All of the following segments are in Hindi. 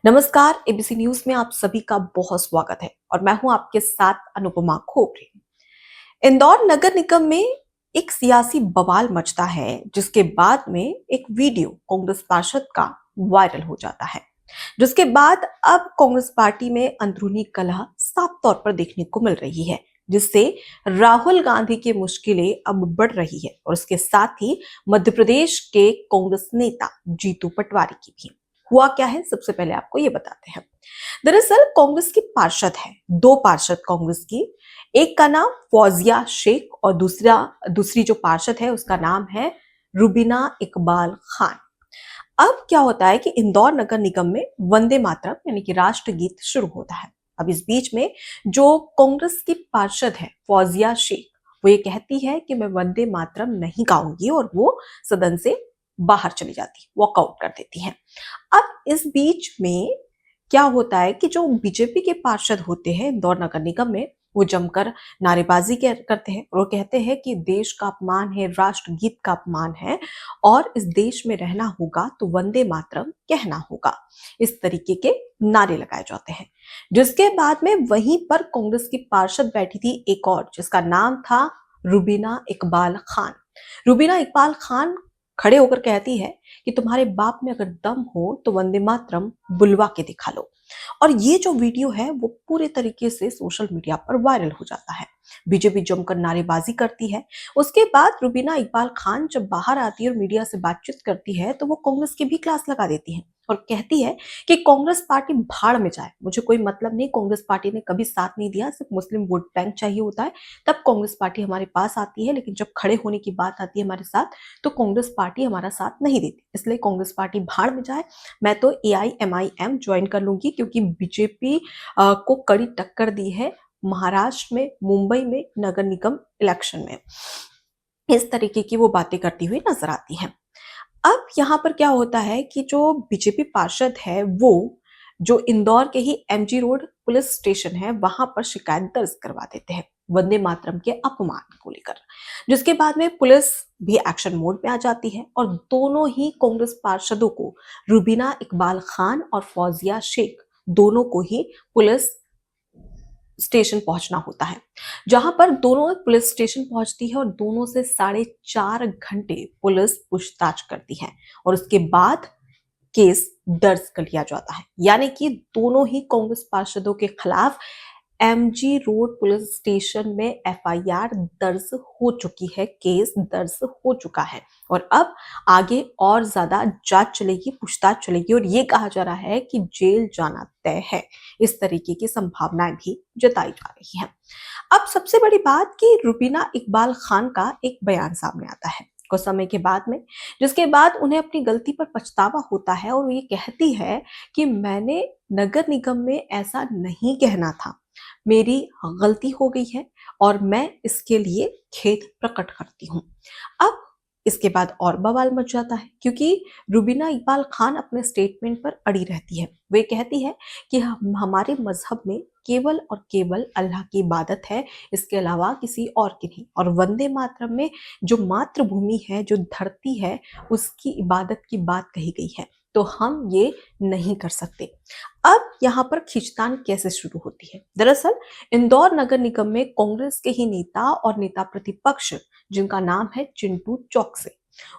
नमस्कार। एबीसी न्यूज में आप सभी का बहुत स्वागत है और मैं हूं आपके साथ अनुपमा खोपरे। इंदौर नगर निगम में एक सियासी बवाल मचता है, जिसके बाद में एक वीडियो कांग्रेस पार्षद का वायरल हो जाता है, जिसके बाद अब कांग्रेस पार्टी में अंदरूनी कलह साफ तौर पर देखने को मिल रही है, जिससे राहुल गांधी की मुश्किलें अब बढ़ रही है और उसके साथ ही मध्य प्रदेश के कांग्रेस नेता जीतू पटवारी की भी। हुआ क्या है, सबसे पहले आपको ये बताते हैं। दरअसल कांग्रेस की पार्षद है, दो पार्षद कांग्रेस की। एक का नाम फौजिया शेख और दूसरी जो पार्षद है उसका नाम है रुबीना इकबाल खान। अब क्या होता है कि इंदौर नगर निगम में वंदे मातरम यानी कि राष्ट्रगीत शुरू होता है। अब इस बीच में जो कांग्रेस की पार्षद है फौजिया शेख, वो ये कहती है कि मैं वंदे मातरम नहीं गाऊंगी और वो सदन से बाहर चली जाती, वॉकआउट कर देती है। अब इस बीच में क्या होता है कि जो बीजेपी के पार्षद होते हैं इंदौर नगर निगम में, वो जमकर नारेबाजी करते हैं और वो कहते हैं कि देश का अपमान है, राष्ट्रगीत का अपमान है और इस देश में रहना होगा तो वंदे मातरम कहना होगा। इस तरीके के नारे लगाए जाते हैं, जिसके बाद में वहीं पर कांग्रेस की पार्षद बैठी थी एक और, जिसका नाम था रुबीना इकबाल खान। रुबीना इकबाल खान खड़े होकर कहती है कि तुम्हारे बाप में अगर दम हो तो वंदे मातरम बुलवा के दिखा लो। और ये जो वीडियो है वो पूरे तरीके से सोशल मीडिया पर वायरल हो जाता है। बीजेपी जमकर नारेबाजी करती है। उसके बाद रुबीना इकबाल खान जब बाहर आती है और मीडिया से बातचीत करती है तो वो कांग्रेस की भी क्लास लगा देती है और कहती है कि कांग्रेस पार्टी भाड़ में जाए, मुझे कोई मतलब नहीं, कांग्रेस पार्टी ने कभी साथ नहीं दिया, सिर्फ मुस्लिम वोट बैंक चाहिए होता है तब कांग्रेस पार्टी हमारे पास आती है, लेकिन जब खड़े होने की बात आती है हमारे साथ तो कांग्रेस पार्टी हमारा साथ नहीं देती, इसलिए कांग्रेस पार्टी भाड़ में जाए। मैं तो AIMIM ज्वाइन कर लूंगी क्योंकि बीजेपी को कड़ी टक्कर दी है महाराष्ट्र में, मुंबई में नगर निगम इलेक्शन में। इस तरीके की वो बातें करती हुई नजर आती हैं। अब यहाँ पर क्या होता है कि जो बीजेपी पार्षद है वो जो इंदौर के ही MG रोड पुलिस स्टेशन है वहां पर शिकायत दर्ज करवा देते हैं वंदे मातरम के अपमान को लेकर, जिसके बाद में पुलिस भी एक्शन मोड में आ जाती है और दोनों ही कांग्रेस पार्षदों को, रुबीना इकबाल खान और फौजिया शेख, दोनों को ही पुलिस स्टेशन पहुंचना होता है, जहां पर दोनों पुलिस स्टेशन पहुंचती है और दोनों से 4.5 घंटे पुलिस पूछताछ करती है और उसके बाद केस दर्ज कर लिया जाता है। यानी कि दोनों ही कांग्रेस पार्षदों के खिलाफ MG रोड पुलिस स्टेशन में FIR दर्ज हो चुकी है, केस दर्ज हो चुका है और अब आगे और ज्यादा जांच चलेगी, पूछताछ चलेगी और ये कहा जा रहा है कि जेल जाना तय है। इस तरीके की संभावनाएं भी जताई जा रही हैं। अब सबसे बड़ी बात कि रुबीना इकबाल खान का एक बयान सामने आता है कुछ समय के बाद में, जिसके बाद उन्हें अपनी गलती पर पछतावा होता है और वो ये कहती है कि मैंने नगर निगम में ऐसा नहीं कहना था, मेरी गलती हो गई है और मैं इसके लिए खेद प्रकट करती हूँ। अब इसके बाद और बवाल मच जाता है क्योंकि रुबीना इकबाल खान अपने स्टेटमेंट पर अड़ी रहती है। वे कहती है कि हमारे मजहब में केवल और केवल अल्लाह की इबादत है, इसके अलावा किसी और की नहीं, और वंदे मातरम में जो मातृभूमि है, जो धरती है, उसकी इबादत की बात कही गई है, तो हम ये नहीं कर सकते। अब यहाँ पर खींचतान कैसे शुरू होती है? दरअसल इंदौर नगर निगम में कांग्रेस के ही नेता और नेता प्रतिपक्ष, जिनका नाम है चिंटू चौकसे,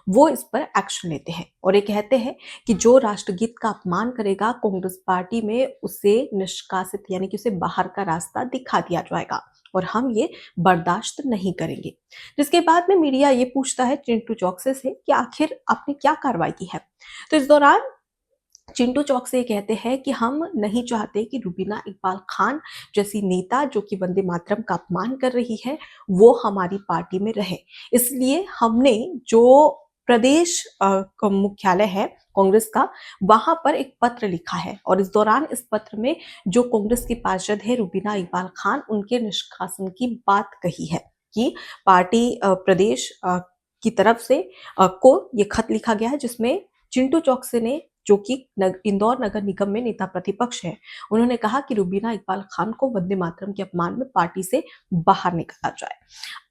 वो इस पर एक्शन लेते हैं और ये कहते हैं कि जो राष्ट्रगीत का अपमान करेगा कांग्रेस पार्टी में उसे निष्कासित यानी कि उसे बाहर का रास्ता दिखा दिया जाएगा और हम ये बर्दाश्त नहीं करेंगे। जिसके बाद में मीडिया ये पूछता है चिंटू चौकसे से कि आखिर आपने क्या कार्रवाई की है। तो इस दौरान चिंटू चौकसे कहते हैं कि हम नहीं चाहते कि रुबीना इकबाल खान जैसी नेता जो कि वंदे मातरम का अपमान कर रही है वो हमारी पार्टी में रहे, इसलिए हमने जो प्रदेश का मुख्यालय है कांग्रेस का, वहां पर एक पत्र लिखा है और इस दौरान इस पत्र में जो कांग्रेस की पार्षद है रुबीना इकबाल खान, उनके निष्कासन की बात कही है कि पार्टी प्रदेश की तरफ से को ये खत लिखा गया है, जिसमें चिंटू चौकसे ने, जो कि इंदौर नगर निगम में नेता प्रतिपक्ष है, उन्होंने कहा कि रुबीना इकबाल खान को वंदे मातरम के अपमान में पार्टी से बाहर निकाला जाए।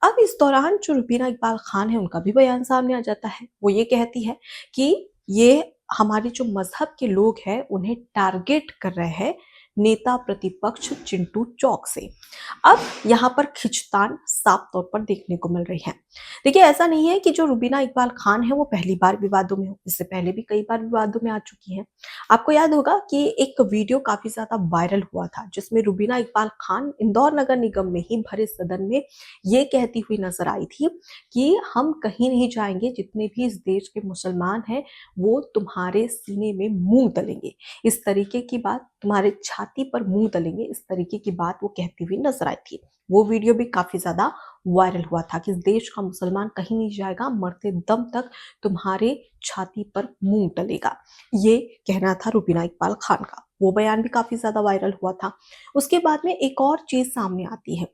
अब इस दौरान जो रुबीना इकबाल खान है उनका भी बयान सामने आ जाता है। वो ये कहती है कि ये हमारे जो मजहब के लोग हैं उन्हें टारगेट कर रहे हैं नेता प्रतिपक्ष चिंटू चौक से। अब यहाँ पर खिंचतान साफ तौर पर देखने को मिल रही है। देखिए, ऐसा नहीं है कि जो रुबीना इकबाल खान है वो पहली बार विवादों में हो, इससे पहले भी कई बार विवादों में आ चुकी हैं। आपको याद होगा कि एक वीडियो काफी ज्यादा वायरल हुआ था जिसमें रुबीना इकबाल खान इंदौर नगर निगम में ही भरे सदन में ये कहती हुई नजर आई थी कि हम कहीं नहीं जाएंगे, जितने भी इस देश के मुसलमान हैं वो तुम्हारे सीने में मुंह तलेंगे, इस तरीके की बात, तुम्हारे छाती पर मुंह तलेंगे, इस तरीके की बात वो कहती हुई नजर आई थी। वो वीडियो भी काफी ज्यादा वायरल हुआ था कि इस देश का मुसलमान कहीं नहीं जाएगा, मरते दम तक तुम्हारे छाती पर मुंह टलेगा, ये कहना था रुबीना इकबाल खान का। वो बयान भी काफी ज्यादा वायरल हुआ था। उसके बाद में एक और चीज सामने आती है।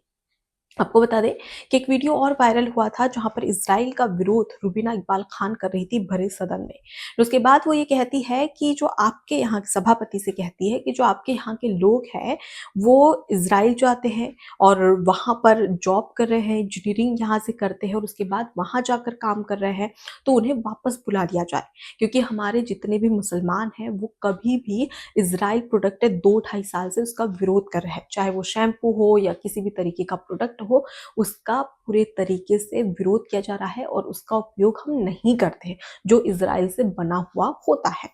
आपको बता दें कि एक वीडियो और वायरल हुआ था जहां पर इजराइल का विरोध रुबीना इकबाल खान कर रही थी भरे सदन में। उसके बाद वो ये कहती है कि जो आपके यहाँ सभापति से कहती है कि जो आपके यहाँ के लोग हैं वो इजराइल जाते हैं और वहां पर जॉब कर रहे हैं, इंजीनियरिंग यहाँ से करते हैं और उसके बाद वहां जाकर काम कर रहे हैं, तो उन्हें वापस बुला दिया जाए, क्योंकि हमारे जितने भी मुसलमान हैं वो कभी भी इजराइल प्रोडक्ट 2-2.5 साल से उसका विरोध कर रहे हैं, चाहे वो शैम्पू हो या किसी भी तरीके का प्रोडक्ट हो, उसका पूरे तरीके से विरोध किया जा रहा है और उसका उपयोग हम नहीं करते हैं जो इजराइल से बना हुआ होता है।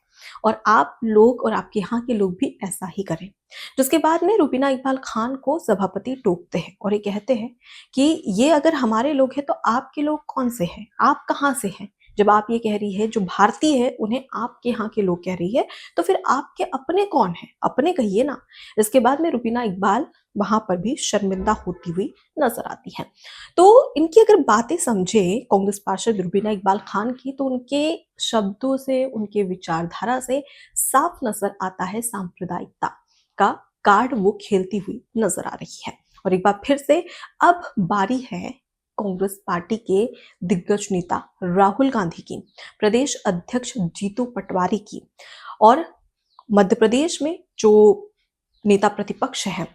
और आप लोग और आपके यहाँ के लोग भी ऐसा ही करें। जिसके बाद में रुबीना इकबाल खान को सभापति टोकते हैं और ये कहते हैं कि ये अगर हमारे लोग हैं तो आपके लोग कौन से हैं, आप कहाँ से हैं। जब आप ये कह रही है जो भारतीय है उन्हें आपके यहाँ के लोग कह रही है, तो फिर आपके अपने कौन है, अपने कहिए ना। इसके बाद में रुबीना इकबाल वहां पर भी शर्मिंदा होती हुई नजर आती है। तो इनकी अगर बातें समझे कांग्रेस पार्षद रुबीना इकबाल खान की, तो उनके शब्दों से, उनके विचारधारा से साफ नजर आता है सांप्रदायिकता का कार्ड वो खेलती हुई नजर आ रही है। और एक बार फिर से अब बारी है कांग्रेस पार्टी के दिग्गज नेता राहुल गांधी की, प्रदेश अध्यक्ष जीतू पटवारी की, और मध्य प्रदेश में जो नेता प्रतिपक्ष है,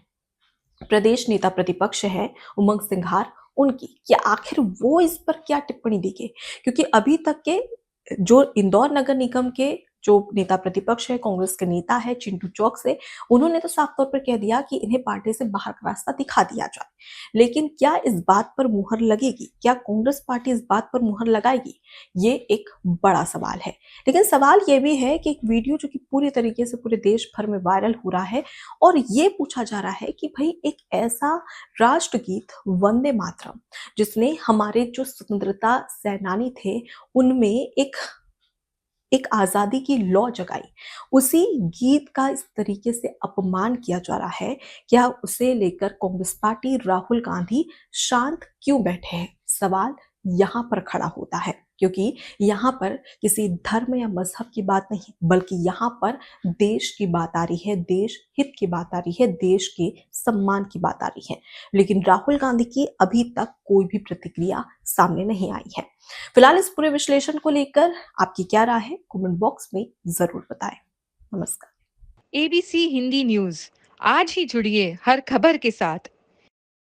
प्रदेश नेता प्रतिपक्ष है उमंग सिंघार, उनकी, कि आखिर वो इस पर क्या टिप्पणी देंगे। क्योंकि अभी तक के जो इंदौर नगर निगम के जो नेता प्रतिपक्ष है, कांग्रेस के नेता है चिंटू चौक से, उन्होंने तो साफ तौर पर कह दिया कि इन्हें पार्टी से बाहर का रास्ता दिखा दिया जाए। लेकिन क्या इस बात पर मुहर लगेगी, क्या कांग्रेस पार्टी इस बात पर मुहर लगाएगी, ये एक बड़ा सवाल है। लेकिन सवाल ये भी है कि एक वीडियो जो कि पूरी तरीके से पूरे देश भर में वायरल हो रहा है और ये पूछा जा रहा है कि भाई एक ऐसा राष्ट्रगीत वंदे मातरम जिसने हमारे जो स्वतंत्रता सेनानी थे उनमें एक आजादी की लौ जगाई, उसी गीत का इस तरीके से अपमान किया जा रहा है। क्या उसे लेकर कांग्रेस पार्टी, राहुल गांधी शांत क्यों बैठे हैं, सवाल यहाँ पर खड़ा होता है। क्योंकि यहाँ पर किसी धर्म या मजहब की बात नहीं, बल्कि यहाँ पर देश की बात आ रही है, देश हित की बात आ रही है, देश के सम्मान की बात आ रही है। लेकिन राहुल गांधी की अभी तक कोई भी प्रतिक्रिया सामने नहीं आई है। फिलहाल इस पूरे विश्लेषण को लेकर आपकी क्या राय है, कमेंट बॉक्स में जरूर बताएं। नमस्कार। एबीसी हिंदी न्यूज, आज ही जुड़िए हर खबर के साथ